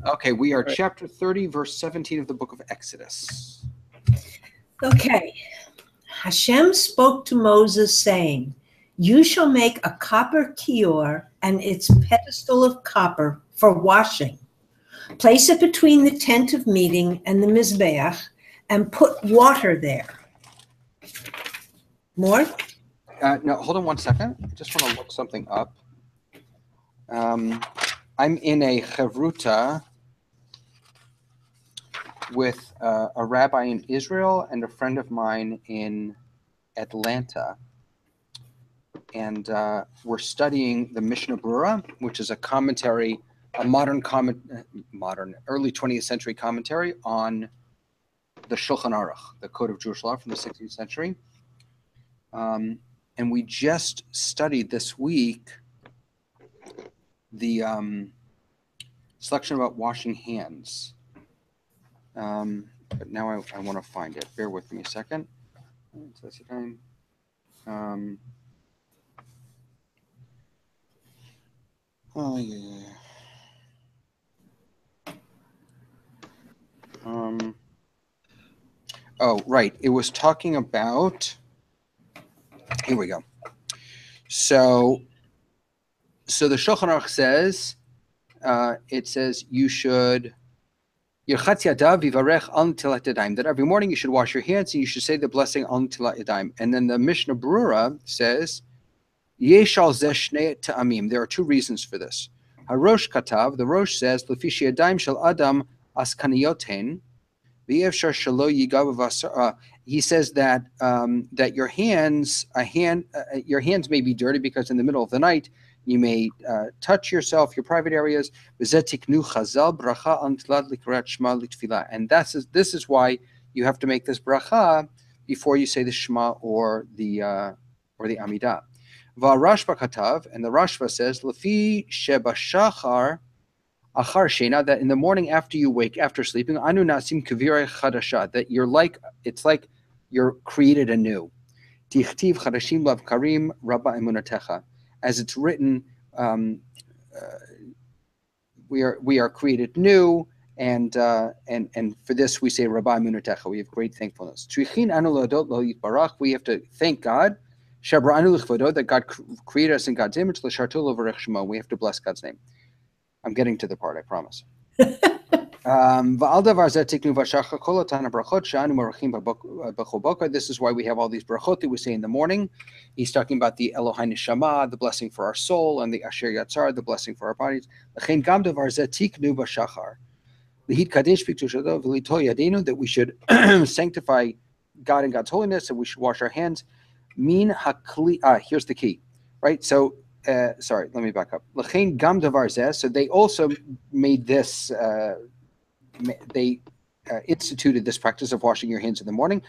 Okay, we are chapter 30, verse 17 of the book of Exodus. Okay. Hashem spoke to Moses, saying, "You shall make a copper kior and its pedestal of copper for washing. Place it between the tent of meeting and the mizbeach, and put water there." More? No, hold on one second. I just want to look something up. I'm in a chavruta with a rabbi in Israel and a friend of mine in Atlanta. And we're studying the Mishnah Brura, which is a commentary, a modern, early 20th century commentary on the Shulchan Aruch, the Code of Jewish Law from the 16th century. And we just studied this week the selection about washing hands. But now I want to find it. Bear with me a second. Oh, yeah. Oh, right. It was talking about... Here we go. So the Shulchan Aruch says, it says you should... that every morning you should wash your hands and you should say the blessing al netilat yadayim. And then the Mishnah Brura says, Yesh al zeh shnei ta'amim. There are two reasons for this. Harosh katav, the Rosh says, Lefishi yadayim shel adam askaniyoten, v'yevshar shelo yigav v'asar. He says that that your hands may be dirty because in the middle of the night you may touch yourself, your private areas. And this is why you have to make this bracha before you say the Shema or the Amidah. Rashba katav, and the Rashba says, Lefi shebashachar achar shena, that in the morning after you wake, after sleeping, anu nasim kavire chadasha, that it's like you're created anew. Tichtiv chadashim lav karim rabba emunatecha. As it's written, we are created new, and for this we say Rabbi Munatecha. We have great thankfulness. We have to thank God, that God created us in God's image. We have to bless God's name. I'm getting to the part, I promise. This is why we have all these brachot that we say in the morning. He's talking about the Elohai Neshama, the blessing for our soul, and the Asher Yatzar, the blessing for our bodies. That we should sanctify God and God's holiness, and we should wash our hands. Here's the key, right? So, sorry, let me back up. So they also made this. They instituted this practice of washing your hands in the morning,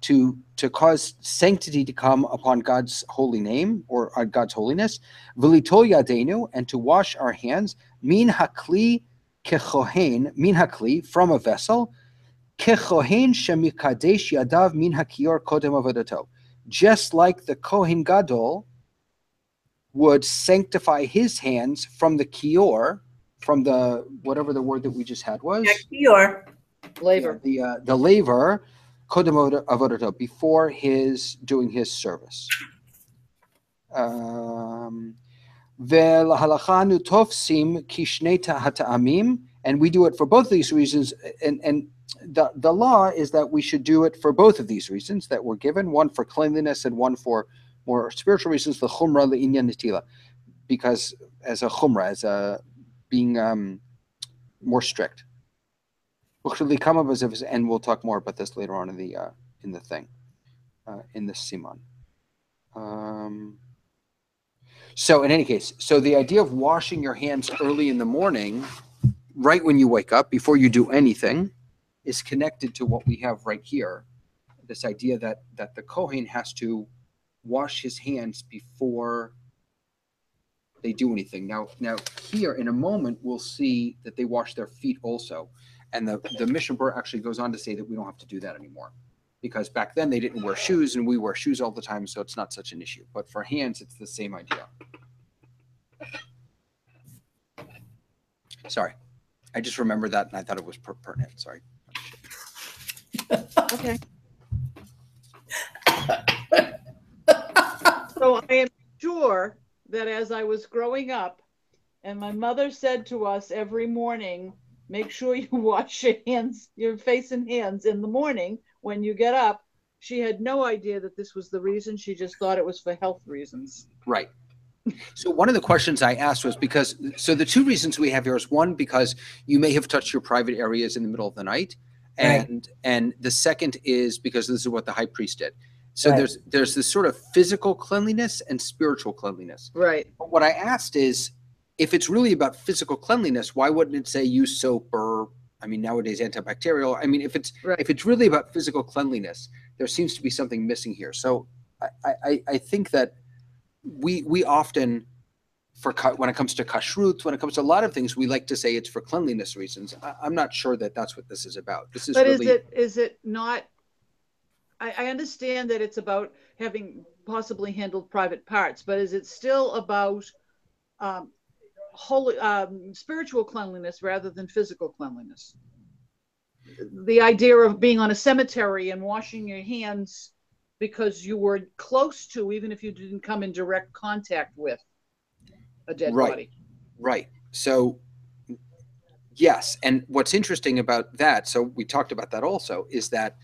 to cause sanctity to come upon God's holy name or God's holiness, and to wash our hands, min hakli from a vessel, yadav min hakior kodem avodato, just like the Kohen Gadol would sanctify his hands from the kior, from the whatever the word that we just had was, Kior. Laver. The laver, kodem avodato, before his doing his service. Ve'lahalachanu tofsim kishnei ha'ta'amim, and we do it for both of these reasons. And the law is that we should do it for both of these reasons that we're given, one for cleanliness and one for more spiritual reasons, the chumrah le'inyan netila, because as a chumrah, as a being more strict. And we'll talk more about this later on in the thing, in the siman. So in any case, so the idea of washing your hands early in the morning, right when you wake up, before you do anything, is connected to what we have right here. This idea that the Kohen has to wash his hands before they do anything. Now here in a moment we'll see that they wash their feet also, and the Mishnah Berurah actually goes on to say that we don't have to do that anymore, because back then they didn't wear shoes and we wear shoes all the time, so it's not such an issue. But for hands, it's the same idea. Sorry. I just remembered that and I thought it was pertinent. Sorry. Okay. So I am sure that as I was growing up, and my mother said to us every morning, make sure you wash your hands, your face and hands in the morning when you get up. She had no idea that this was the reason. She just thought it was for health reasons. Right. So one of the questions I asked was because, so the two reasons we have here is one, because you may have touched your private areas in the middle of the night. And the second is because this is what the high priest did. So there's this sort of physical cleanliness and spiritual cleanliness. Right. But what I asked is, if it's really about physical cleanliness, why wouldn't it say use soap or, I mean, nowadays antibacterial? I mean, if it's really about physical cleanliness, there seems to be something missing here. So I think that we often, when it comes to kashrut, when it comes to a lot of things, we like to say it's for cleanliness reasons. I'm not sure that that's what this is about. This is but really, is it not? I understand that it's about having possibly handled private parts, but is it still about holy spiritual cleanliness rather than physical cleanliness? The idea of being on a cemetery and washing your hands because you were close to, even if you didn't come in direct contact with a dead body. Right. So yes. And what's interesting about that, so we talked about that also, is that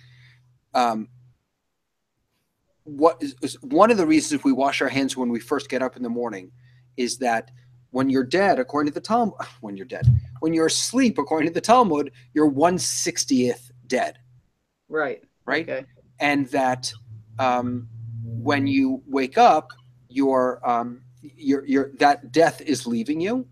what is one of the reasons we wash our hands when we first get up in the morning is that when you're dead, according to the Talmud, when you're asleep, according to the Talmud, you're 1/60th dead. Right. Right. Okay. And that when you wake up, your that death is leaving you.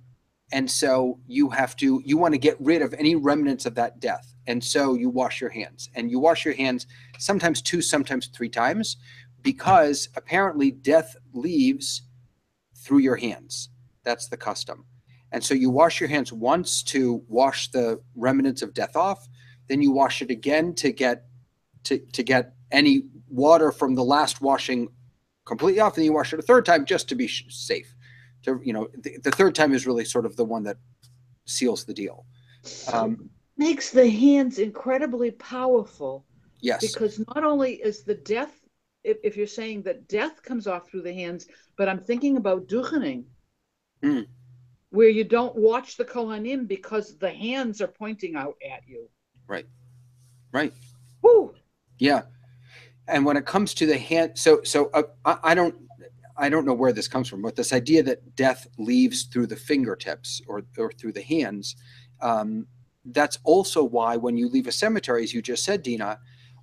And so you want to get rid of any remnants of that death. And so you wash your hands, and you wash your hands sometimes 2, sometimes 3 times, because apparently death leaves through your hands. That's the custom. And so you wash your hands once to wash the remnants of death off. Then you wash it again to get any water from the last washing completely off. And you wash it a third time just to be safe. The third time is really sort of the one that seals the deal. Makes the hands incredibly powerful. Yes. Because not only is the death, if you're saying that death comes off through the hands, but I'm thinking about duchening, where you don't watch the Kohanim because the hands are pointing out at you. Right. Right. Woo. Yeah. And when it comes to the hand, I don't know where this comes from, but this idea that death leaves through the fingertips or through the hands, that's also why when you leave a cemetery, as you just said, Dina,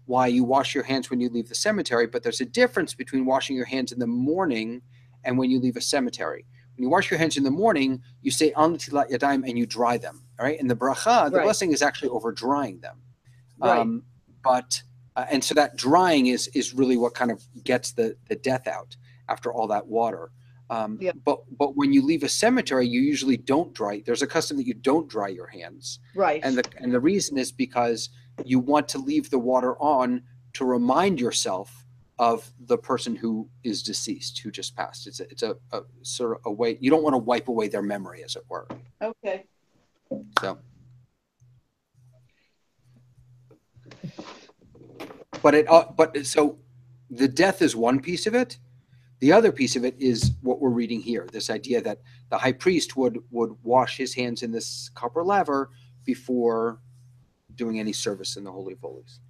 why you wash your hands when you leave the cemetery. But there's a difference between washing your hands in the morning and when you leave a cemetery. When you wash your hands in the morning, you say Al Natilat Yadayim and you dry them. All right. And the bracha, the blessing is actually over drying them. Right. And so that drying is really what kind of gets the death out after all that water. But when you leave a cemetery, you usually don't dry. There's a custom that you don't dry your hands. Right. And the reason is because you want to leave the water on to remind yourself of the person who is deceased, who just passed. It's a sort of a way, you don't want to wipe away their memory, as it were. Okay. So. So the death is one piece of it. The other piece of it is what we're reading here, this idea that the high priest would wash his hands in this copper laver before doing any service in the Holy of Holies.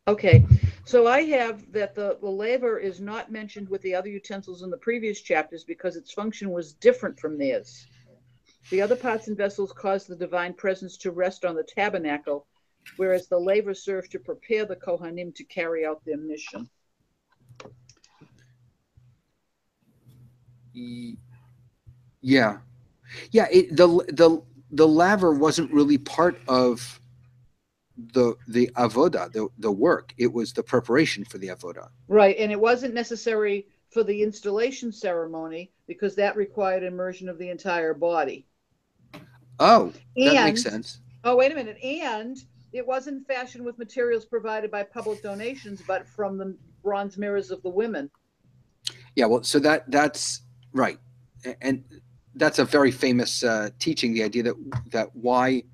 Okay, so I have that the laver is not mentioned with the other utensils in the previous chapters because its function was different from theirs. The other pots and vessels caused the divine presence to rest on the tabernacle, whereas the laver served to prepare the Kohanim to carry out their mission. Yeah. The laver wasn't really part of the avoda, the work. It was the preparation for the avoda. Right, and it wasn't necessary for the installation ceremony because that required immersion of the entire body. Oh, that makes sense. Oh, wait a minute. And it wasn't fashioned with materials provided by public donations, but from the bronze mirrors of the women. Yeah, well, so that's right. And that's a very famous teaching. The idea that why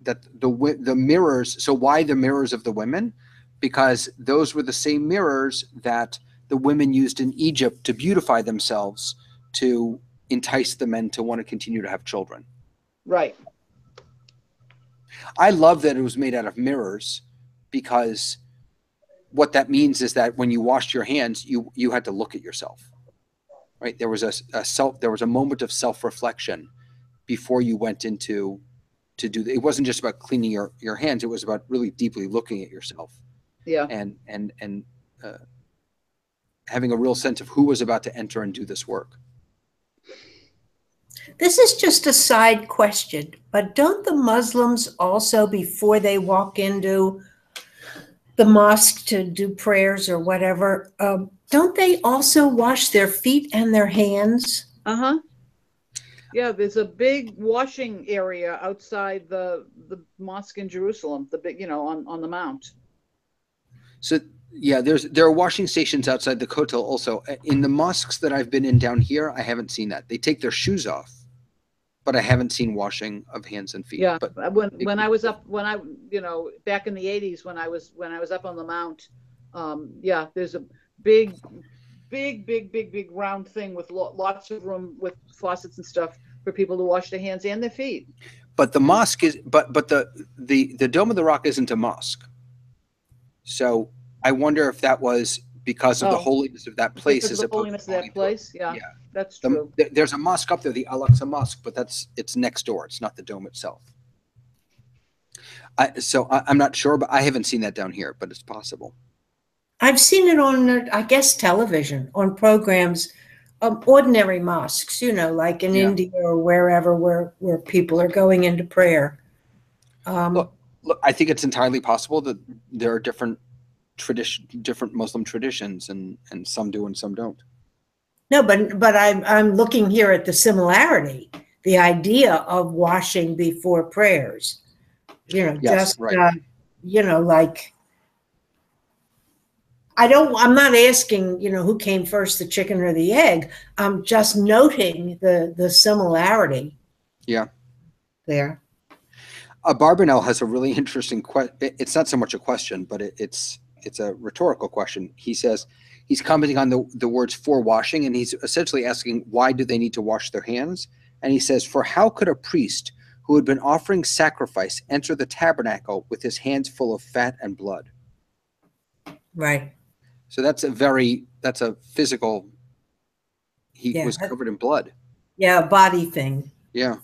that the mirrors. So why the mirrors of the women? Because those were the same mirrors that the women used in Egypt to beautify themselves, to entice the men to want to continue to have children. Right. I love that it was made out of mirrors, because what that means is that when you washed your hands, you had to look at yourself, right? There was a moment of self-reflection before you went into it wasn't just about cleaning your hands. It was about really deeply looking at yourself. Yeah. And having a real sense of who was about to enter and do this work. This is just a side question, but don't the Muslims also, before they walk into the mosque to do prayers or whatever, don't they also wash their feet and their hands? Uh-huh. Yeah, there's a big washing area outside the mosque in Jerusalem, the big, on the mount. So yeah, there are washing stations outside the Kotel also. In the mosques that I've been in down here, I haven't seen that. They take their shoes off, but I haven't seen washing of hands and feet. Yeah, but when I was up, back in the 80s, when I was up on the mount, yeah, there's a big round thing with lots of room with faucets and stuff for people to wash their hands and their feet. But the mosque is, but the Dome of the Rock isn't a mosque. So I wonder if that was because of the holiness of that place. Because of the holiness of that place. Yeah, that's true. There's a mosque up there, the Al-Aqsa Mosque, but it's next door. It's not the dome itself. So I'm not sure, but I haven't seen that down here, but it's possible. I've seen it on, I guess, television, on programs, ordinary mosques, like in India or wherever, where people are going into prayer. Look, I think it's entirely possible that there are different Muslim traditions, and some do and some don't. No, but I'm looking here at the similarity, the idea of washing before prayers. Yes, right. Like, I'm not asking, who came first, the chicken or the egg. I'm just noting the similarity. Yeah. There. Barbanel has a really interesting question. It's not so much a question, but it's a rhetorical question. He says he's commenting on the words "for washing," and he's essentially asking, why do they need to wash their hands? And he says, for how could a priest who had been offering sacrifice enter the tabernacle with his hands full of fat and blood? Right. So that's a physical, he was covered in blood. Yeah, a body thing. Yeah.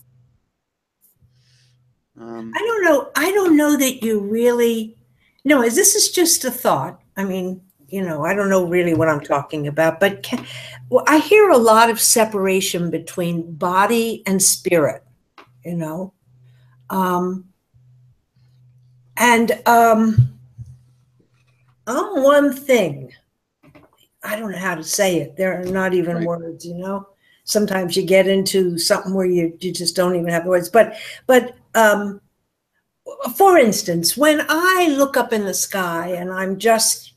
I don't know that you really, this is just a thought. I mean, I don't know really what I'm talking about, but I hear a lot of separation between body and spirit, and I'm one thing. I don't know how to say it. There are not even words, Sometimes you get into something where you just don't even have the words. But for instance, when I look up in the sky and I'm just,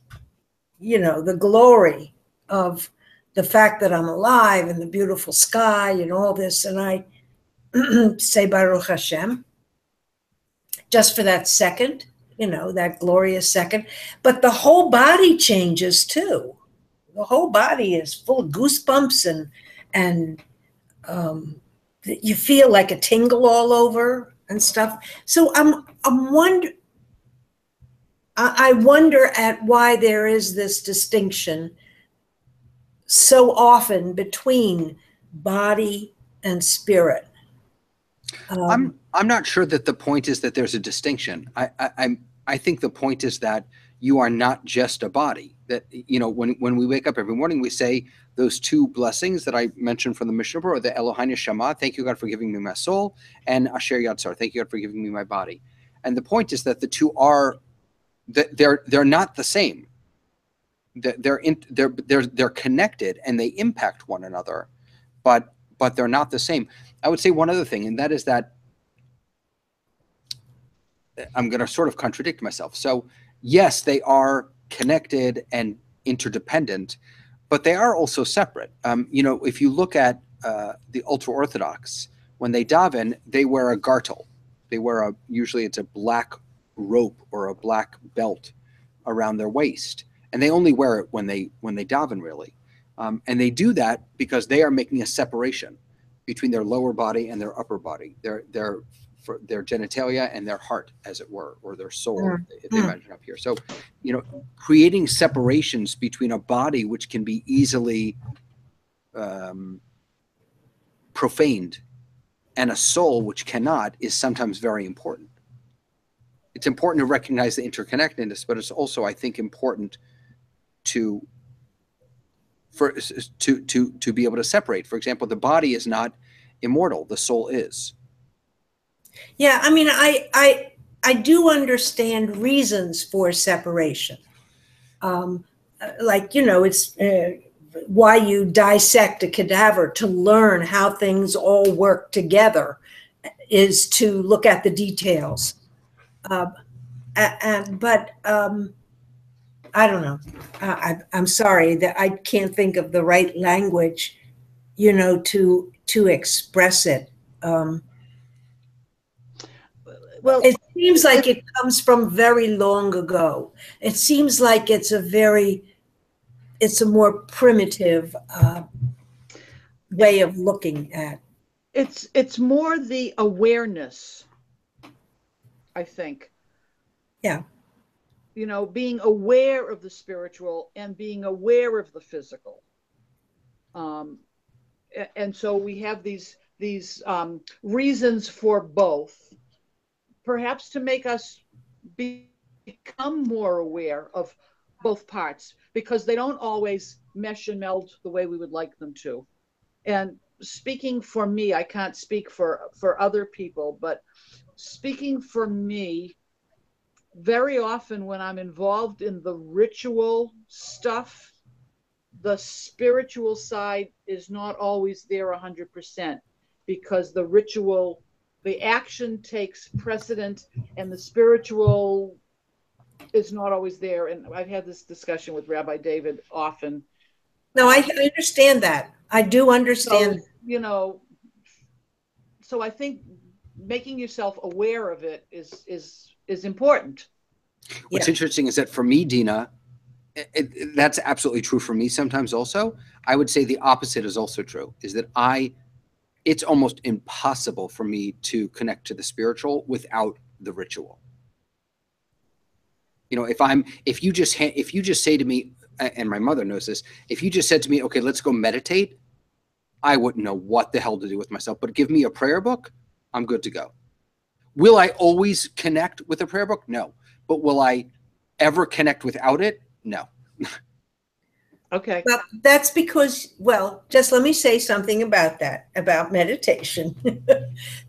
the glory of the fact that I'm alive and the beautiful sky and all this, and I say Baruch Hashem, just for that second, that glorious second. But the whole body changes too. The whole body is full of goosebumps and you feel like a tingle all over and stuff. So I wonder at why there is this distinction so often between body and spirit. I'm not sure that the point is that there's a distinction. I think the point is that you are not just a body. That when we wake up every morning, we say those two blessings that I mentioned from the Mishnah, or the Eloheinu Shama, thank you God for giving me my soul, and Asher Yatzar, thank you God for giving me my body. And the point is that the two are they're not the same. They're connected and they impact one another, but they're not the same. I would say one other thing, and that is that I'm going to sort of contradict myself. So yes, they are connected and interdependent, but they are also separate. If you look at the ultra orthodox, when they daven, they wear a gartel. They wear usually it's a black rope or a black belt around their waist, and they only wear it when they daven, really. And they do that because they are making a separation between their lower body and their upper body, their genitalia and their heart, as it were, or their soul, if they imagine up here. So, creating separations between a body which can be easily profaned and a soul which cannot is sometimes very important. It's important to recognize the interconnectedness, but it's also, I think, important to be able to separate. For example, the body is not immortal; the soul is. Yeah, I mean, I do understand reasons for separation. Like, it's why you dissect a cadaver to learn how things all work together, is to look at the details. But I don't know. I'm sorry that I can't think of the right language, to express it. Well, it seems like it comes from very long ago. It seems like it's a more primitive way of looking at. It's more the awareness, I think. Yeah. Being aware of the spiritual and being aware of the physical. And so we have these reasons for both, perhaps to make us become more aware of both parts, because they don't always mesh and meld the way we would like them to. And speaking for me, I can't speak for other people, but speaking for me, very often when I'm involved in the ritual stuff, the spiritual side is not always there 100%, because the action takes precedent and the spiritual is not always there. And I've had this discussion with Rabbi David often. No, I understand that. I do understand. So, so I think making yourself aware of it is important. What's interesting is that for me, Dina, that's absolutely true for me sometimes also. I would say the opposite is also true, is that it's almost impossible for me to connect to the spiritual without the ritual. If you just say to me, and my mother knows this, if you just said to me, okay, let's go meditate, I wouldn't know what the hell to do with myself, but give me a prayer book, I'm good to go. Will I always connect with a prayer book? No. But will I ever connect without it? No. Okay. Well, that's because, just let me say something about that, about meditation.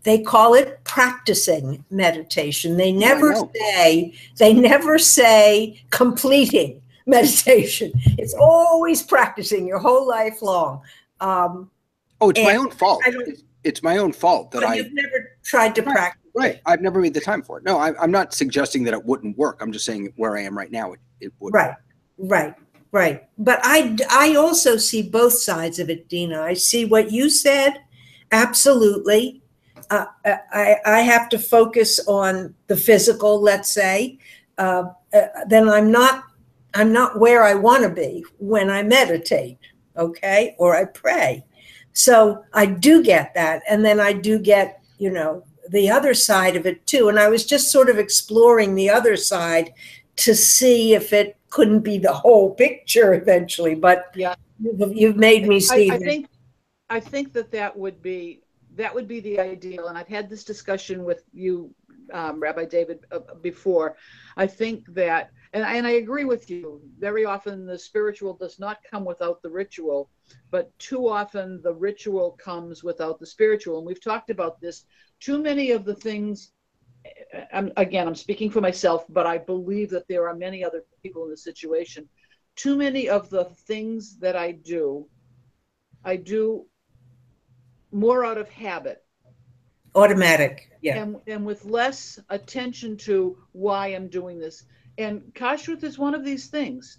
They call it practicing meditation. They never say completing meditation. It's always practicing your whole life long. It's my own fault. It's my own fault that you've never tried to practice. Right. I've never made the time for it. No, I'm not suggesting that it wouldn't work. I'm just saying where I am right now, it would. Right. But I also see both sides of it, Dina. I see what you said. Absolutely. I have to focus on the physical, let's say. Then I'm not where I want to be when I meditate, okay, or I pray. So I do get that. And then I do get, the other side of it too. And I was just sort of exploring the other side to see if it couldn't be the whole picture eventually. But yeah, you've made me see. I think that would be the ideal. And I've had this discussion with you, Rabbi David, before. I think that, and I agree with you, very often the spiritual does not come without the ritual, but too often the ritual comes without the spiritual. And we've talked about this. Too many of the things, I'm speaking for myself, but I believe that there are many other people in the situation. Too many of the things that I do more out of habit. Automatic, yeah. And with less attention to why I'm doing this. And kashrut is one of these things.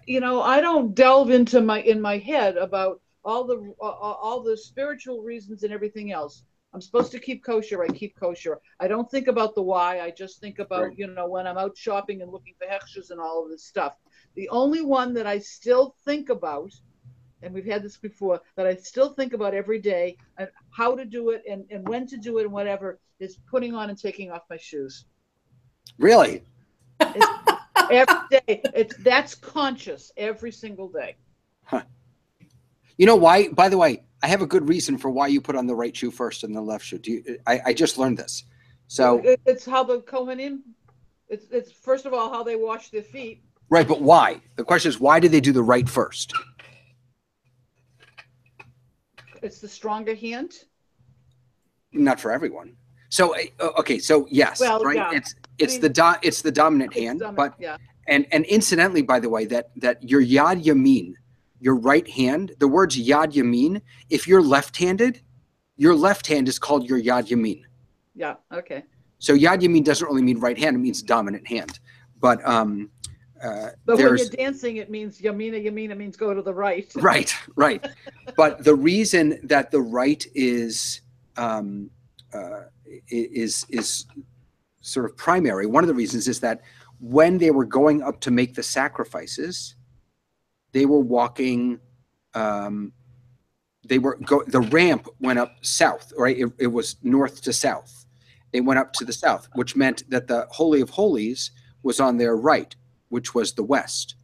I don't delve into in my head about, all the spiritual reasons and everything else. I'm supposed to keep kosher. I keep kosher. I don't think about the why. I just think about, Right. when I'm out shopping and looking for hechshers and all of this stuff. The only one that I still think about, and we've had this before, that I still think about every day and how to do it and when to do it and whatever, is putting on and taking off my shoes. Really? Every day. That's conscious every single day. Huh. You know why? By the way, I have a good reason for why you put on the right shoe first and the left shoe. I just learned this. So it's how the Kohanim. It's first of all how they wash their feet. Right, but why? The question is, why do they do the right first? It's the stronger hand. Not for everyone. So okay, so yes, well, right. Yeah. It's the dominant hand, but yeah. And incidentally, by the way, that your yad yamin, your right hand, the words yad yamin, if you're left-handed, your left hand is called your yad yamin. Yeah. Okay. So yad yamin doesn't really mean right hand; it means dominant hand. But when you're dancing, it means yamina. Yamina means go to the right. Right. But the reason that the right is sort of primary, one of the reasons is that when they were going up to make the sacrifices, they were walking. The ramp went up south, right? It was north to south. They went up to the south, which meant that the Holy of Holies was on their right, which was the west.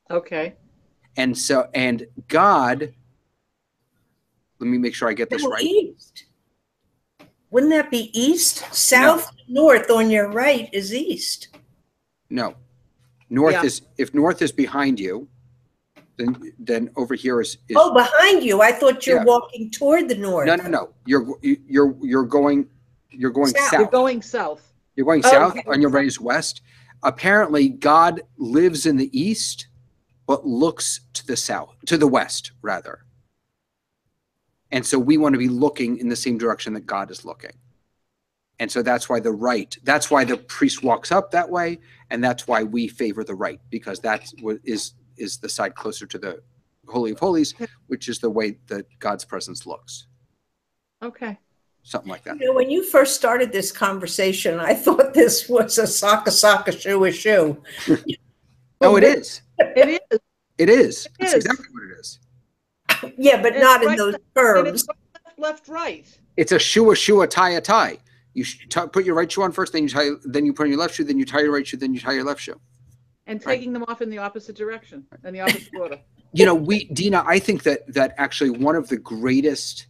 Okay. And God, let me make sure I get this right. East. Wouldn't that be east? South, north on your right is east. No. North is, if north is behind you, then over here is oh, behind you. I thought you're walking toward the north. No. You're going south. You're going south. You're going south on your way is west. Apparently, God lives in the east, but looks to the south, to the west, rather. And so we want to be looking in the same direction that God is looking. And so that's why that's why the priest walks up that way, and that's why we favor the right, because that's what is the side closer to the Holy of Holies, which is the way that God's presence looks. Okay. Something like that. When you first started this conversation, I thought this was a saka, shoe, a shoe. No, it is. It is. It is. It's exactly what it is. Yeah, but not in those terms. Left, right. It's a shoe, tie. You put your right shoe on first, then you put on your left shoe, then you tie your right shoe, then you tie your left shoe. And taking them off in the opposite direction, in the opposite order. Dina, I think that actually one of the greatest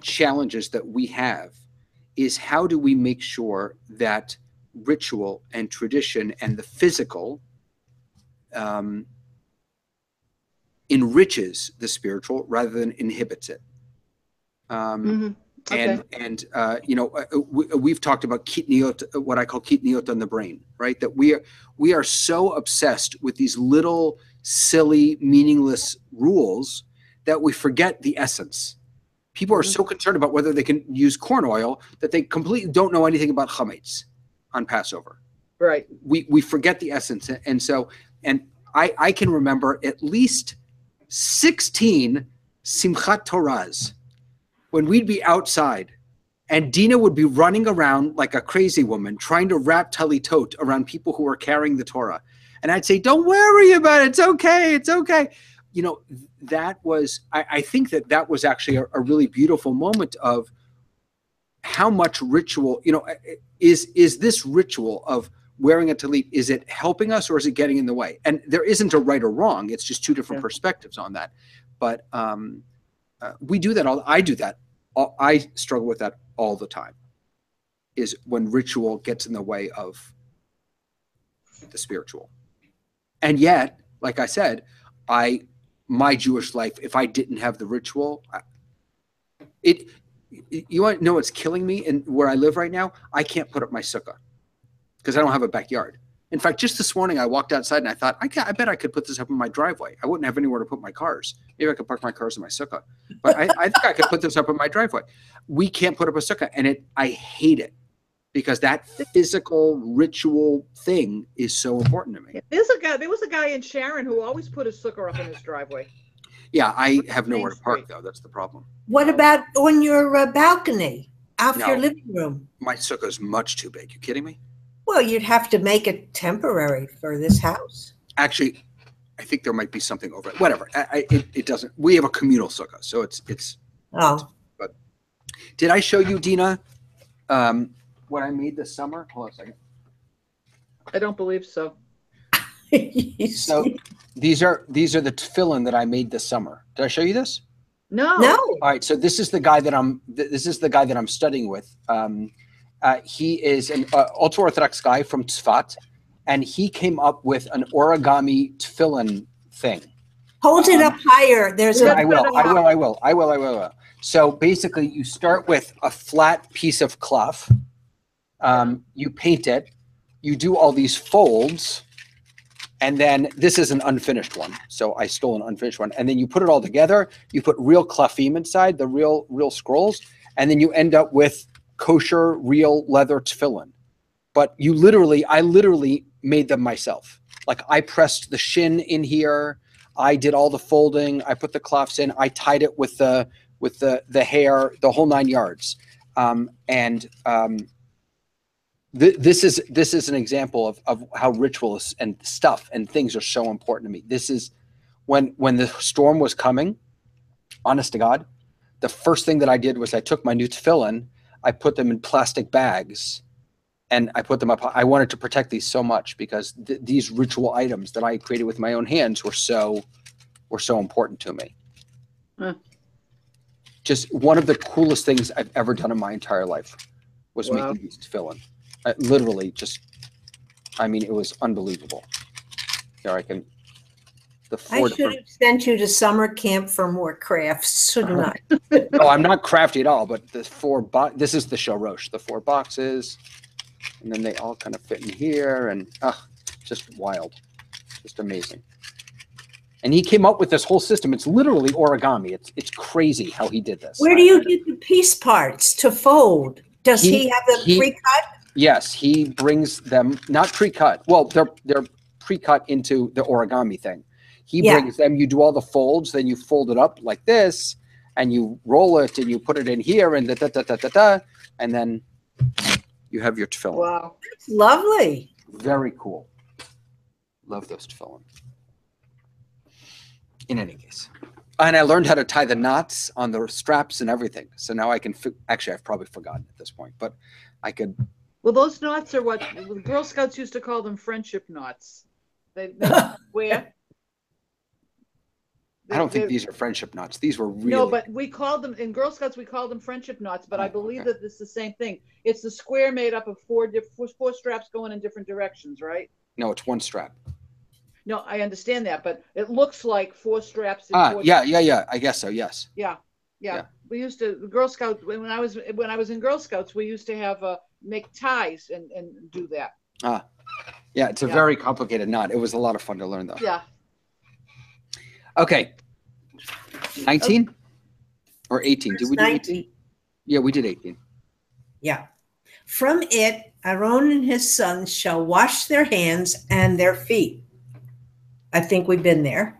challenges that we have is how do we make sure that ritual and tradition and the physical enriches the spiritual rather than inhibits it. Okay. And we've talked about kitniot, what I call kitniot on the brain, right? That we are so obsessed with these little silly, meaningless rules that we forget the essence. People are so concerned about whether they can use corn oil that they completely don't know anything about chametz on Passover. Right. We forget the essence. And I can remember at least 16 Simchat Torahs when we'd be outside and Dina would be running around like a crazy woman trying to wrap talitot around people who are carrying the Torah. And I'd say, don't worry about it. It's okay. It's okay. That was, I think that was actually a really beautiful moment of how much ritual, is this ritual of wearing a talit, is it helping us or is it getting in the way? And there isn't a right or wrong. It's just two different perspectives on that. But we do that I do that. I struggle with that all the time, is when ritual gets in the way of the spiritual. And yet, like I said, my Jewish life, if I didn't have the ritual, you want to know what's killing me and where I live right now? I can't put up my sukkah because I don't have a backyard. In fact, just this morning I walked outside and I thought, I bet I could put this up in my driveway. I wouldn't have anywhere to put my cars. Maybe I could park my cars in my sukkah. But I think I could put this up in my driveway. We can't put up a sukkah, and I hate it because that physical ritual thing is so important to me. There was a guy in Sharon who always put his sukkah up in his driveway. Yeah, I have Main nowhere to park Street. though. That's the problem. What about on your balcony, off your No. living room? My sukkah's much too big. You kidding me? Well, you'd have to make it temporary for this house. Actually, I think there might be something over it. Whatever. It doesn't. We have a communal sukkah, so it's. Oh, But did I show you, Dina, what I made this summer? Hold on a second. I don't believe so. So these are the tefillin that I made this summer. Did I show you this? No. no. All right. So this is the guy that I'm studying with. He is an ultra orthodox guy from Tzfat, and he came up with an origami tefillin thing. Hold it up higher. There's a. I will. So basically, you start with a flat piece of cloth. You paint it. You do all these folds, and then this is an unfinished one. So I stole an unfinished one, and then you put it all together. You put real klafim inside, the real scrolls, and then you end up with kosher, real leather tefillin. But I literally made them myself. Like I pressed the shin in here. I did all the folding. I put the cloths in. I tied it with the hair, the whole 9 yards. This is an example of how rituals and stuff and things are so important to me. This is when the storm was coming, honest to God, the first thing that I did was I took my new tefillin, I put them in plastic bags, and I put them up. I wanted to protect these so much because these ritual items that I created with my own hands were so important to me. Huh. Just one of the coolest things I've ever done in my entire life was Wow. making these tefillin. Literally it was unbelievable. Here I can, I should have sent you to summer camp for more crafts, shouldn't I? No, I'm not crafty at all, but this is the shorosh, the 4 boxes, and then they all kind of fit in here, and just wild, just amazing. And he came up with this whole system. It's literally origami. It's crazy how he did this. Where do you get the piece parts to fold? Does he have them pre-cut? Yes, he brings them not pre-cut. Well, they're pre-cut into the origami thing. He brings them. You do all the folds, then you fold it up like this, and you roll it, and you put it in here, and and then you have your tefillin. Wow. That's lovely. Very cool. Love those tefillin. In any case. And I learned how to tie the knots on the straps and everything. So now I can, actually, I've probably forgotten at this point, but I could. Well, those knots are what the Girl Scouts used to call them friendship knots. They where? I don't think these are friendship knots. These were really. No, but we called them, in Girl Scouts, we called them friendship knots, but I believe that it's the same thing. It's the square made up of four straps going in different directions, right? No, it's one strap. No, I understand that, but it looks like 4 straps. Yeah. I guess so. Yes. Yeah. We used to Girl Scouts when I was in Girl Scouts. We used to have make ties and do that. Yeah. It's a very complicated knot. It was a lot of fun to learn, though. Yeah. Okay. 19 or 18? Did we do 18? Yeah, we did 18. Yeah. From it, Aaron and his sons shall wash their hands and their feet. I think we've been there.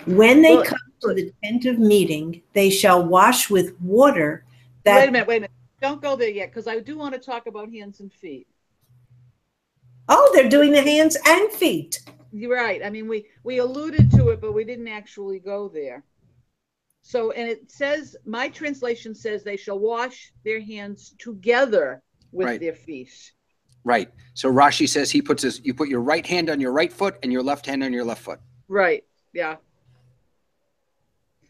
When they come to the tent of meeting, they shall wash with water. Wait a minute. Don't go there yet, because I do want to talk about hands and feet. Oh, they're doing the hands and feet. You're right. I mean, we alluded to it, but we didn't actually go there. So, and it says, my translation says they shall wash their hands together with their feet. Right. So Rashi says you put your right hand on your right foot and your left hand on your left foot. Right. Yeah.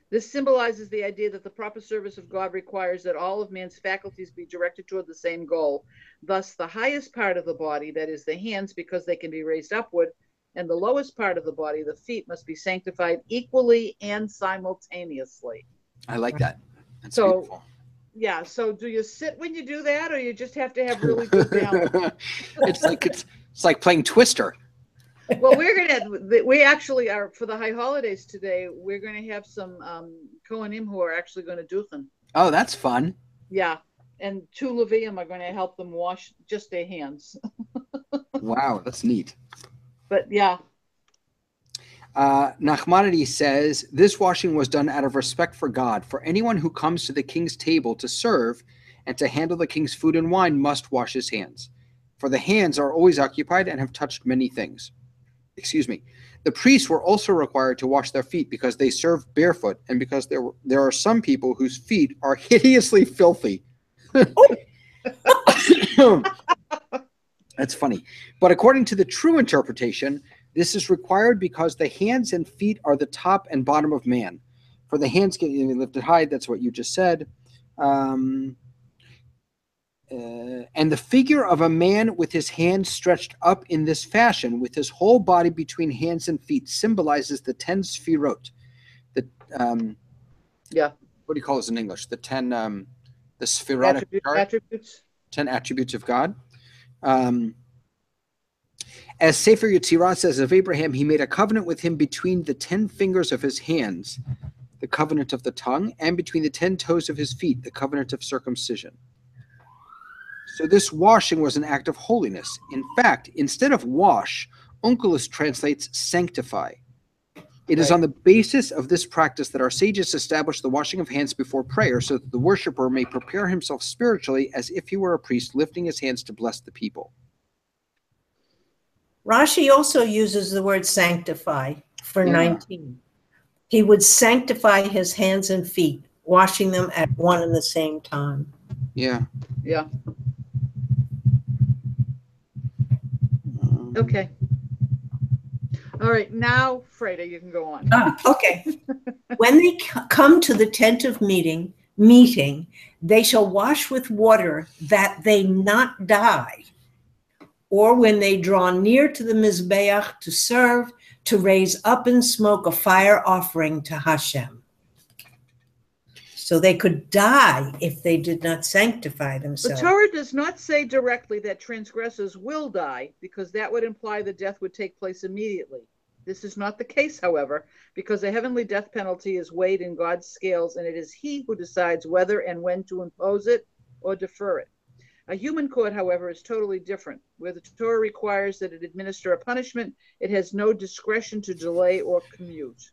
This symbolizes the idea that the proper service of God requires that all of man's faculties be directed toward the same goal. Thus, the highest part of the body, that is the hands, because they can be raised upward, and the lowest part of the body, the feet, must be sanctified equally and simultaneously. I like that. That's so beautiful. Yeah. So do you sit when you do that, or you just have to have really good balance? it's like playing Twister. Well, we actually are, for the high holidays today, we're going to have some Kohanim who are actually going to do them. Oh, that's fun. Yeah. And 2 Levium are going to help them wash just their hands. Wow, that's neat. But yeah. Nachmanides says, this washing was done out of respect for God. For anyone who comes to the king's table to serve and to handle the king's food and wine must wash his hands. For the hands are always occupied and have touched many things. Excuse me. The priests were also required to wash their feet because they served barefoot and because there are some people whose feet are hideously filthy. That's funny. But according to the true interpretation, this is required because the hands and feet are the top and bottom of man. For the hands getting lifted high, that's what you just said. And the figure of a man with his hands stretched up in this fashion, with his whole body between hands and feet, symbolizes the 10 sphirot. What do you call this in English? The 10, the spherotic attributes. 10 attributes of God. As Sefer Yetzirah says of Abraham, he made a covenant with him between the 10 fingers of his hands, the covenant of the tongue, and between the 10 toes of his feet, the covenant of circumcision. So this washing was an act of holiness. In fact, instead of wash, Onkelos translates sanctify. It is on the basis of this practice that our sages established the washing of hands before prayer so that the worshiper may prepare himself spiritually as if he were a priest lifting his hands to bless the people. Rashi also uses the word sanctify for 19. He would sanctify his hands and feet, washing them at one and the same time. Yeah. Yeah. Okay. All right. Now, Freda, you can go on. Okay. When they come to the tent of meeting, they shall wash with water that they not die. Or when they draw near to the Mizbeach to serve, to raise up in smoke a fire offering to Hashem. So they could die if they did not sanctify themselves. The Torah does not say directly that transgressors will die, because that would imply the death would take place immediately. This is not the case, however, because the heavenly death penalty is weighed in God's scales, and it is he who decides whether and when to impose it or defer it. A human court, however, is totally different. Where the Torah requires that it administer a punishment, it has no discretion to delay or commute.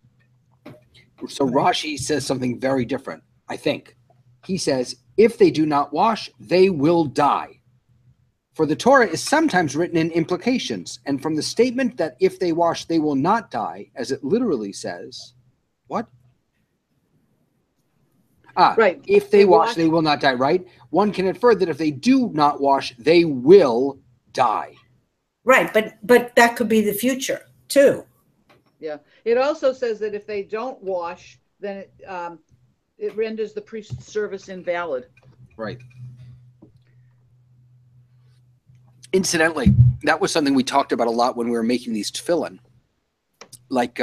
So Rashi says something very different, I think. He says, if they do not wash, they will die. For the Torah is sometimes written in implications, and from the statement that if they wash, they will not die, as it literally says, what? Right. If they wash, they will not die, right? One can infer that if they do not wash, they will die. Right, but that could be the future, too. Yeah. It also says that if they don't wash, then it renders the priest's service invalid. Right. Incidentally, that was something we talked about a lot when we were making these tefillin. Like,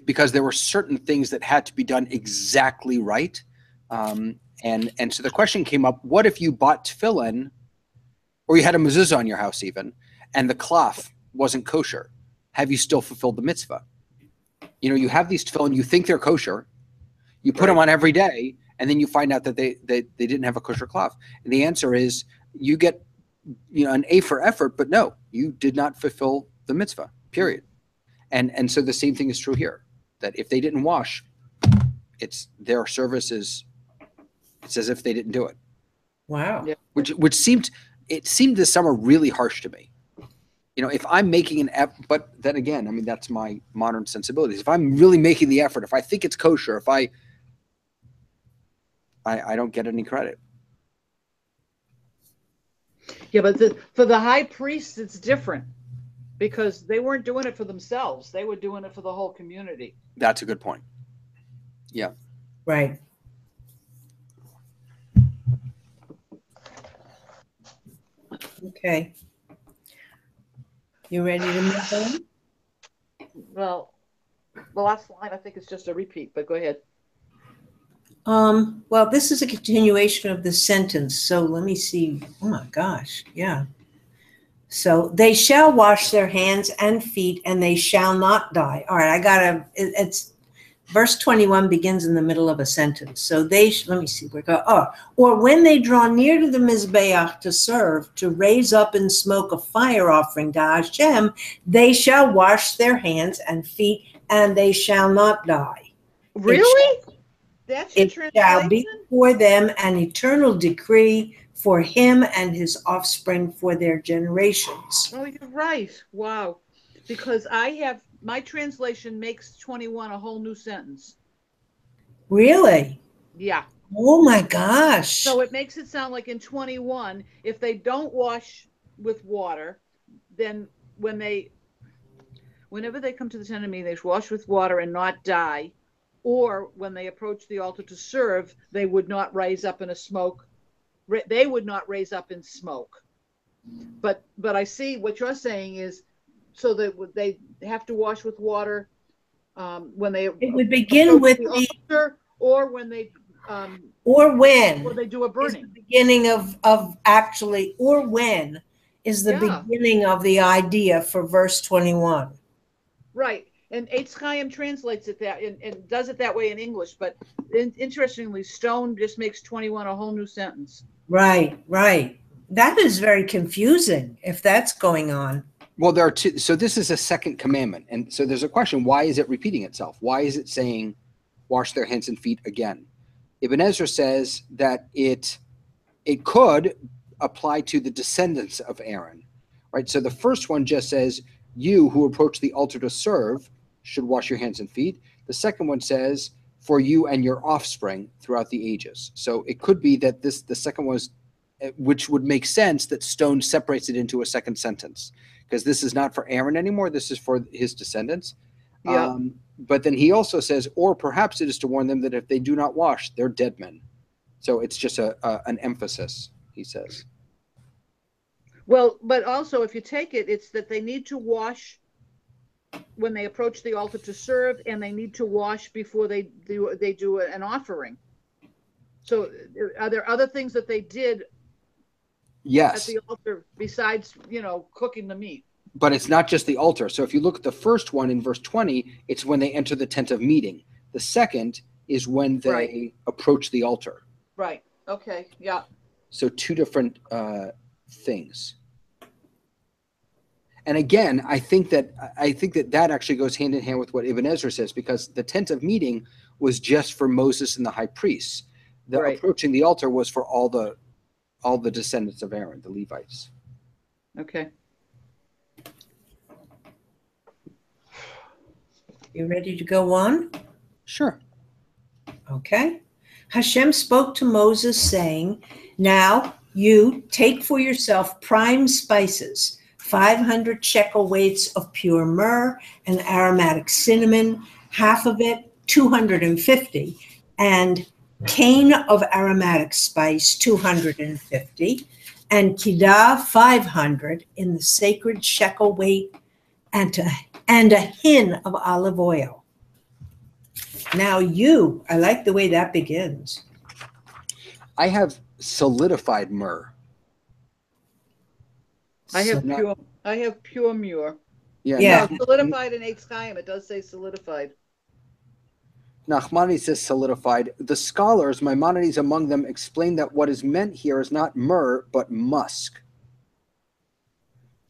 because there were certain things that had to be done exactly right. And so the question came up, what if you bought tefillin, or you had a mezuzah on your house even, and the cloth wasn't kosher? Have you still fulfilled the mitzvah? You have these tefillin, you think they're kosher, you put them on every day, and then you find out that they didn't have a kosher cloth. And the answer is you get an A for effort, but no, you did not fulfill the mitzvah, period. And so the same thing is true here, that if they didn't wash, it's their service is, it's as if they didn't do it. Wow. Yeah. Which seemed this summer really harsh to me. If I'm making an effort, but then again, I mean, that's my modern sensibilities. If I'm really making the effort, if I think it's kosher, if I don't get any credit. Yeah, but for the high priests, it's different, because they weren't doing it for themselves. They were doing it for the whole community. That's a good point. Yeah. Right. Okay. You ready to move on? Well, the last line, I think, is just a repeat, but go ahead. Well, this is a continuation of the sentence. So let me see. Oh my gosh. Yeah. So they shall wash their hands and feet, and they shall not die. All right. verse 21 begins in the middle of a sentence. So let me see where it goes. Oh, or when they draw near to the Mizbeach to serve, to raise up in smoke a fire offering to Hashem, they shall wash their hands and feet, and they shall not die. Really? That's your It shall be translation? for them an eternal decree for him and his offspring for their generations. Oh, you're right. Wow. Because my translation makes 21 a whole new sentence. Really? Yeah. Oh my gosh. So it makes it sound like in 21, if they don't wash with water, then whenever they come to the tent of meeting, they should wash with water and not die. Or when they approach the altar to serve, they would not raise up in a smoke. They would not raise up in smoke. But I see what you're saying is, so that they have to wash with water when they it would begin with the altar, or when they or when or they do a burning. The beginning of actually, or when is the beginning of the idea for verse 21. Right. And Eitz Chaim translates it and does it that way in English, but interestingly, Stone just makes 21 a whole new sentence. Right. That is very confusing if that's going on. Well, there are two. So this is a second commandment. And so there's a question, why is it repeating itself? Why is it saying wash their hands and feet again? Ibn Ezra says that it could apply to the descendants of Aaron, right? So the first one just says, you who approach the altar to serve should wash your hands and feet. The second one says, for you and your offspring throughout the ages. So it could be that the second one was, which would make sense that Stone separates it into a second sentence, because this is not for Aaron anymore. This is for his descendants. Yeah. But then he also says, or perhaps it is to warn them that if they do not wash, they're dead men. So it's just an emphasis, he says. Well, but also if you take it, it's that they need to wash when they approach the altar to serve, and they need to wash before they do an offering. So are there other things that they did Yes. at the altar besides, cooking the meat? But it's not just the altar. So if you look at the first one in verse 20, it's when they enter the tent of meeting. The second is when they approach the altar. Right. Okay. Yeah. So two different things. And again, I think that actually goes hand in hand with what Ibn Ezra says, because the tent of meeting was just for Moses and the high priests. The approaching the altar was for all the descendants of Aaron, the Levites. Okay. You ready to go on? Sure. Okay. Hashem spoke to Moses saying, now you take for yourself prime spices, 500 shekel weights of pure myrrh and aromatic cinnamon, half of it, 250, and cane of aromatic spice, 250, and kiddah, 500 in the sacred shekel weight, and a hin of olive oil. Now I like the way that begins. I have solidified myrrh. I have pure myrrh. Yeah. No, solidified in Eitz Chaim. It does say solidified. Nachmani says solidified. The scholars, Maimonides among them, explain that what is meant here is not myrrh, but musk.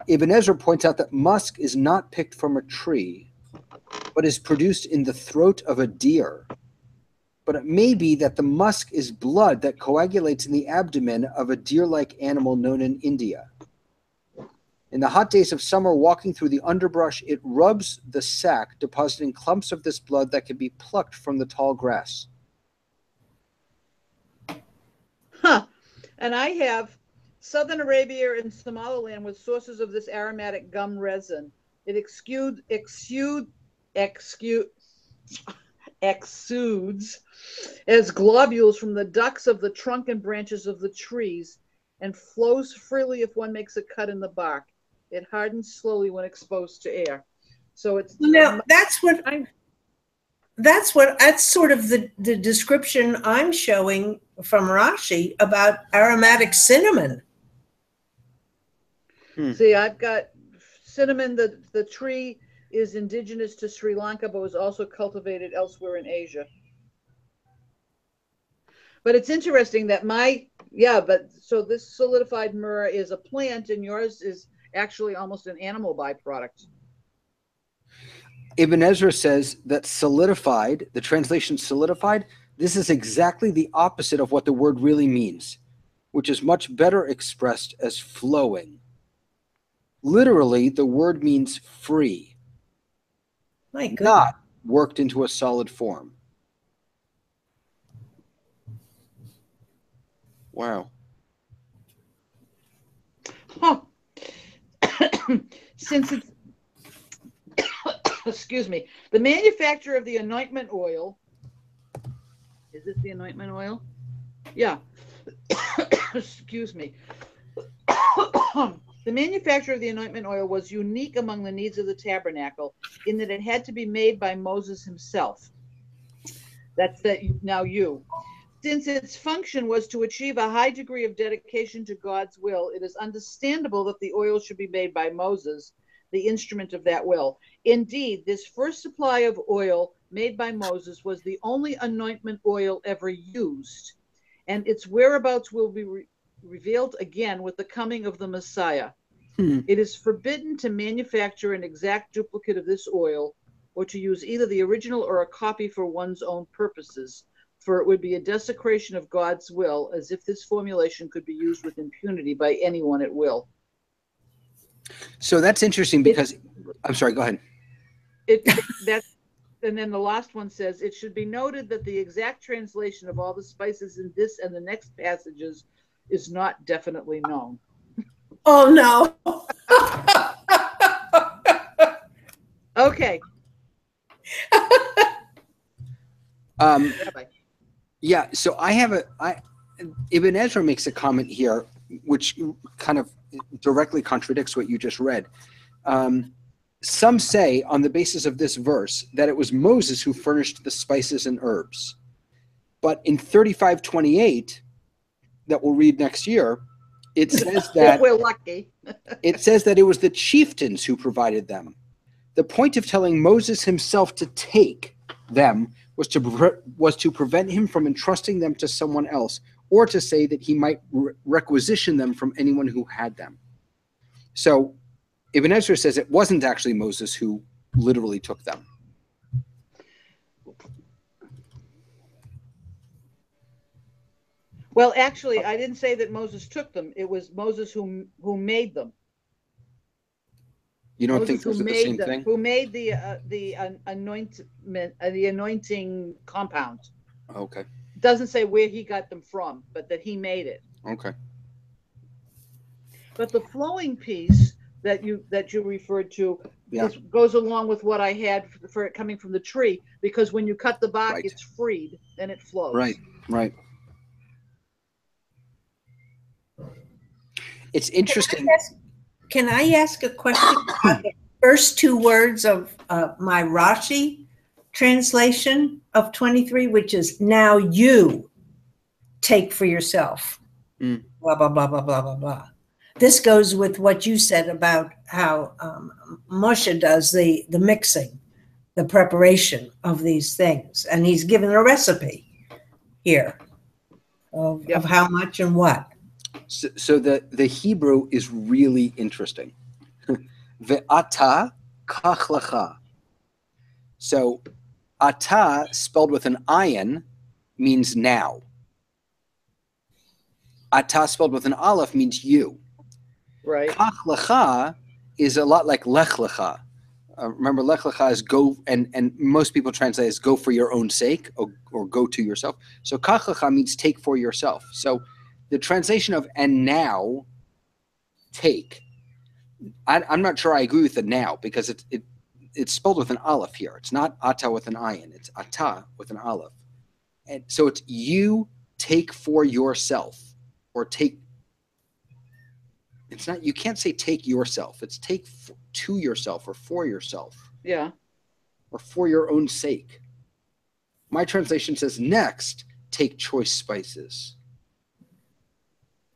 Ibn Ezra points out that musk is not picked from a tree, but is produced in the throat of a deer. But it may be that the musk is blood that coagulates in the abdomen of a deer-like animal known in India. In the hot days of summer, walking through the underbrush, it rubs the sack, depositing clumps of this blood that can be plucked from the tall grass. Huh. And I have Southern Arabia and Somaliland with sources of this aromatic gum resin. It exudes as globules from the ducts of the trunk and branches of the trees and flows freely if one makes a cut in the bark. It hardens slowly when exposed to air. So it's that's sort of the description I'm showing from Rashi about aromatic cinnamon. See, I've got cinnamon. The tree is indigenous to Sri Lanka, but was also cultivated elsewhere in Asia. But it's interesting that so this solidified myrrh is a plant and yours is actually almost an animal byproduct. Ibn Ezra says that solidified, the translation solidified, this is exactly the opposite of what the word really means, which is much better expressed as flowing. Literally, the word means free, My goodness. not worked into a solid form. Wow. Huh. Since it's excuse me, the manufacture of the anointment oil, is this the anointment oil? Yeah. Excuse me. The manufacture of the anointment oil was unique among the needs of the tabernacle in that it had to be made by Moses himself. That's that now you. Since its function was to achieve a high degree of dedication to God's will, it is understandable that the oil should be made by Moses, the instrument of that will. Indeed, this first supply of oil made by Moses was the only anointment oil ever used, and its whereabouts will be revealed again with the coming of the Messiah. It is forbidden to manufacture an exact duplicate of this oil or to use either the original or a copy for one's own purposes, for it would be a desecration of God's will, as if this formulation could be used with impunity by anyone at will. So that's interesting because, I'm sorry, go ahead. And then the last one says, it should be noted that the exact translation of all the spices in this and the next passages is not definitely known. Oh, no. Okay. Yeah, so Ibn Ezra makes a comment here, which kind of directly contradicts what you just read. Some say, on the basis of this verse, that it was Moses who furnished the spices and herbs. But in 35:28, that we'll read next year, it says that we're lucky. It says that it was the chieftains who provided them. The point of telling Moses himself to take them was to prevent him from entrusting them to someone else, or to say that he might requisition them from anyone who had them. So Ibn Ezra says it wasn't actually Moses who literally took them. Well, actually, I didn't say that Moses took them. It was Moses who made them. You don't Moses think those are the same thing? Who made the anointing compound? Okay. It doesn't say where he got them from, but that he made it. Okay. But the flowing piece that you referred to goes along with what I had for it coming from the tree, because when you cut the bark, it's freed and it flows. Right. It's interesting. Can I ask a question about the first two words of my Rashi translation of 23, which is, now you take for yourself, blah, blah, blah, blah, blah, blah, blah. This goes with what you said about how Moshe does the mixing, the preparation of these things. And he's given a recipe here of how much and what. So the Hebrew is really interesting. Ve'ata kach lecha. So ata, spelled with an ayin, means now. Ata, spelled with an aleph, means you. Right. Kach lecha is a lot like lech lecha. Remember, lech lecha is go, and most people translate as go for your own sake, or go to yourself. So kach lecha means take for yourself. So the translation of and now, take. I'm not sure I agree with the now, because it's spelled with an aleph here. It's not ata with an ayin. It's ata with an aleph. And so it's you take for yourself, or take. It's not. You can't say take yourself. It's take to yourself or for yourself. Yeah. Or for your own sake. My translation says next, take choice spices.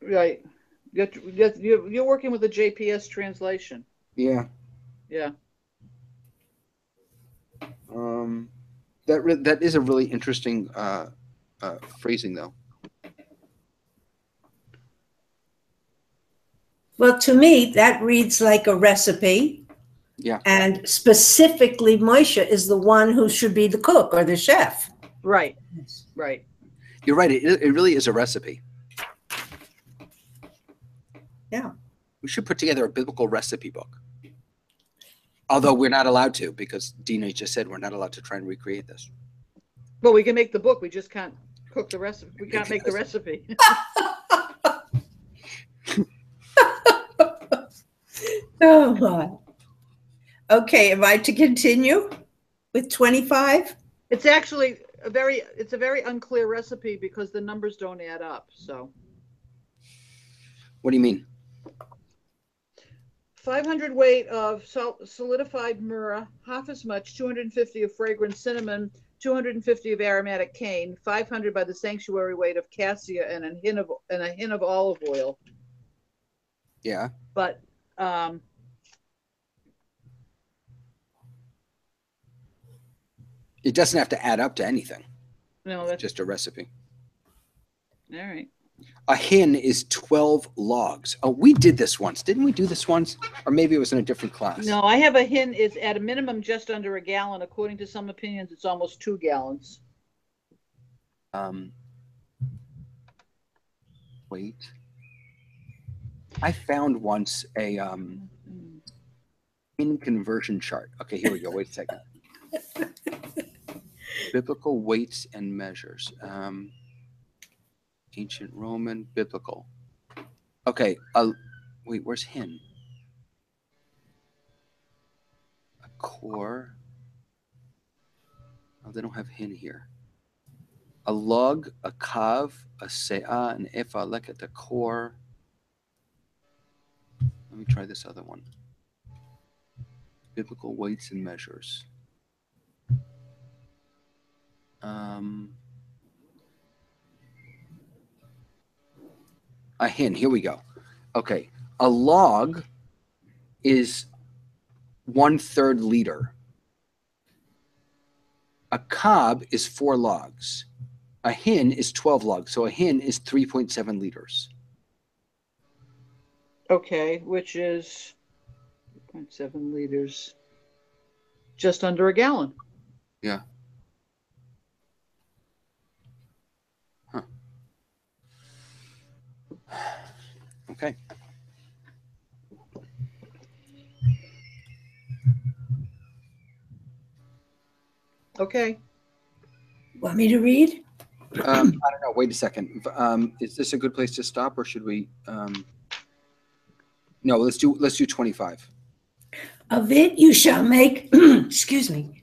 Right. You're working with the JPS translation. Yeah. Yeah. That is a really interesting phrasing, though. Well, to me, that reads like a recipe. Yeah. And specifically, Moshe is the one who should be the cook or the chef. Right. Right. You're right. It really is a recipe. Yeah. We should put together a biblical recipe book. Although we're not allowed to, because Dina just said we're not allowed to try and recreate this. Well, we can make the book. We just can't cook the recipe. We can't make the recipe. Oh, my. Okay, am I to continue with 25? It's actually a very unclear recipe because the numbers don't add up. So What do you mean? 500 weight of solidified myrrh, half as much, 250 of fragrant cinnamon, 250 of aromatic cane, 500 by the sanctuary weight of cassia, and a hint of olive oil. Yeah. But it doesn't have to add up to anything. No, it's that's just a recipe. All right. A hin is 12 logs. Oh, we did this once. Didn't we do this once? Or maybe it was in a different class. No, I have a hin is at a minimum just under a gallon. According to some opinions, it's almost 2 gallons. Wait. I found once a hin conversion chart. Okay, here we go. Wait a second. Biblical weights and measures. Ancient Roman, biblical. Okay. Wait, where's hin? A core. Oh, they don't have hin here. A log, a kav, a se'ah, an ephah, leket, a core. Let me try this other one. Biblical weights and measures. A hin, here we go. Okay. A log is 1/3 liter. A cob is 4 logs. A hin is 12 logs. So a hin is 3.7 liters. Okay, which is 0.7 liters. Just under a gallon. Yeah. Huh. Okay. Okay. Want me to read? I don't know. Wait a second. Is this a good place to stop, or should we? No, let's do 25. Of it you shall make, excuse me,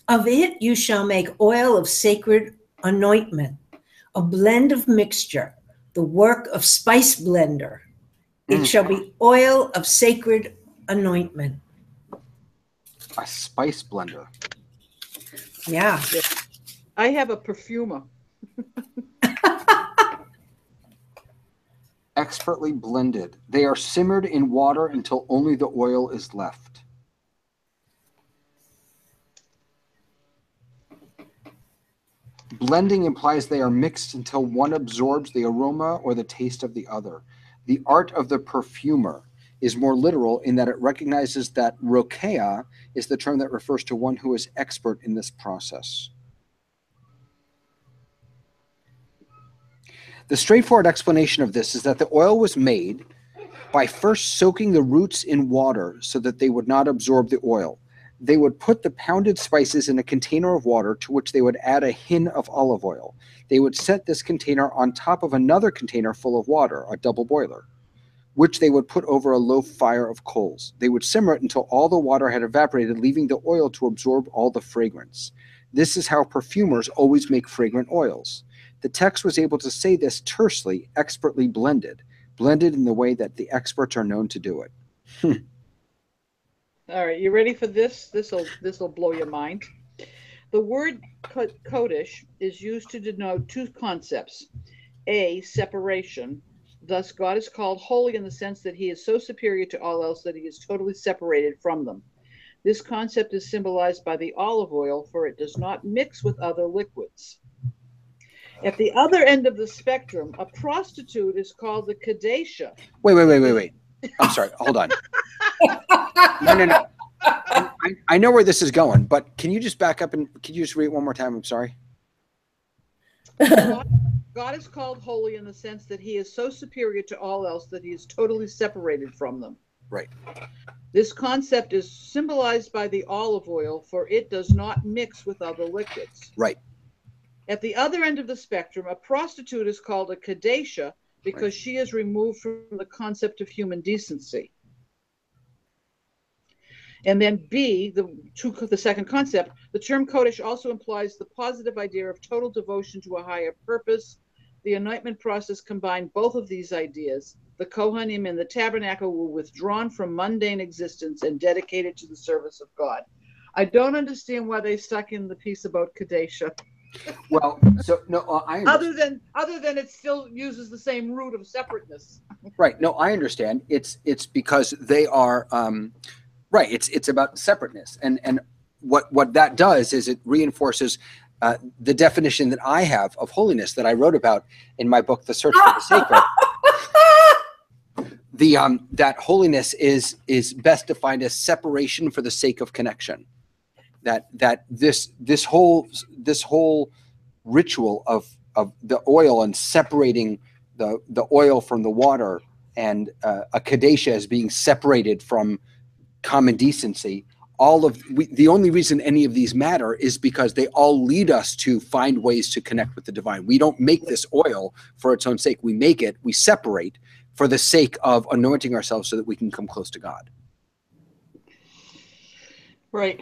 of it you shall make oil of sacred anointment, a blend of mixture, the work of spice blender. It shall be oil of sacred anointment. A spice blender. Yeah. I have a perfumer. Expertly blended. They are simmered in water until only the oil is left. Blending implies they are mixed until one absorbs the aroma or the taste of the other. The art of the perfumer is more literal in that it recognizes that rokeah is the term that refers to one who is expert in this process. The straightforward explanation of this is that the oil was made by first soaking the roots in water so that they would not absorb the oil. They would put the pounded spices in a container of water to which they would add a hin of olive oil. They would set this container on top of another container full of water, a double boiler, which they would put over a low fire of coals. They would simmer it until all the water had evaporated, leaving the oil to absorb all the fragrance. This is how perfumers always make fragrant oils. The text was able to say this tersely, expertly blended in the way that the experts are known to do it. All right, you ready for this? This'll blow your mind. The word kodesh is used to denote two concepts. A, separation. Thus, God is called holy in the sense that he is so superior to all else that he is totally separated from them. This concept is symbolized by the olive oil, for it does not mix with other liquids. At the other end of the spectrum, a prostitute is called the Kadesha. Wait. I'm sorry. Hold on. No. I know where this is going, but can you just back up and can you just read it one more time? I'm sorry. God is called holy in the sense that he is so superior to all else that he is totally separated from them. Right. This concept is symbolized by the olive oil, for it does not mix with other liquids. Right. At the other end of the spectrum, a prostitute is called a Kadesha because she is removed from the concept of human decency. And then B, the second concept, the term Kodesh also implies the positive idea of total devotion to a higher purpose. The anointment process combined both of these ideas. The Kohanim in the tabernacle were withdrawn from mundane existence and dedicated to the service of God. I don't understand why they stuck in the piece about Kadesha. Well, so no, I understand. Other than it still uses the same root of separateness. Right. No, I understand. It's because they are right. It's about separateness, and what that does is it reinforces the definition that I have of holiness that I wrote about in my book, The Search for the Sacred. That holiness is best defined as separation for the sake of connection. That this whole ritual of the oil and separating the oil from the water, and a Kadesha as being separated from common decency. The only reason any of these matter is because they all lead us to find ways to connect with the divine. We don't make this oil for its own sake. We separate for the sake of anointing ourselves so that we can come close to God. Right.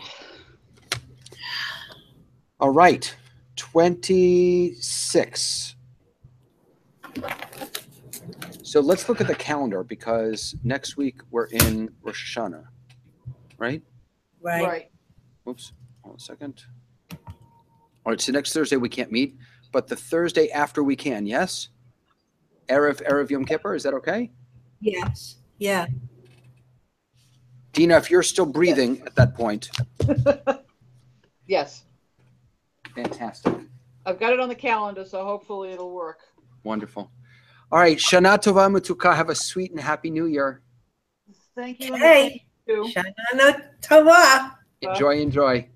All right, 26. So let's look at the calendar because next week we're in Rosh Hashanah, right? Right. Oops, hold on a second. All right, so next Thursday we can't meet, but the Thursday after we can, yes? Erev Yom Kippur, is that okay? Yes. Yeah. Dina, if you're still breathing at that point. Yes. Fantastic. I've got it on the calendar, so hopefully it'll work. Wonderful. All right, Shana Tova Matuka. Have a sweet and happy New Year. Thank you. Hey, Shana Tova. Enjoy.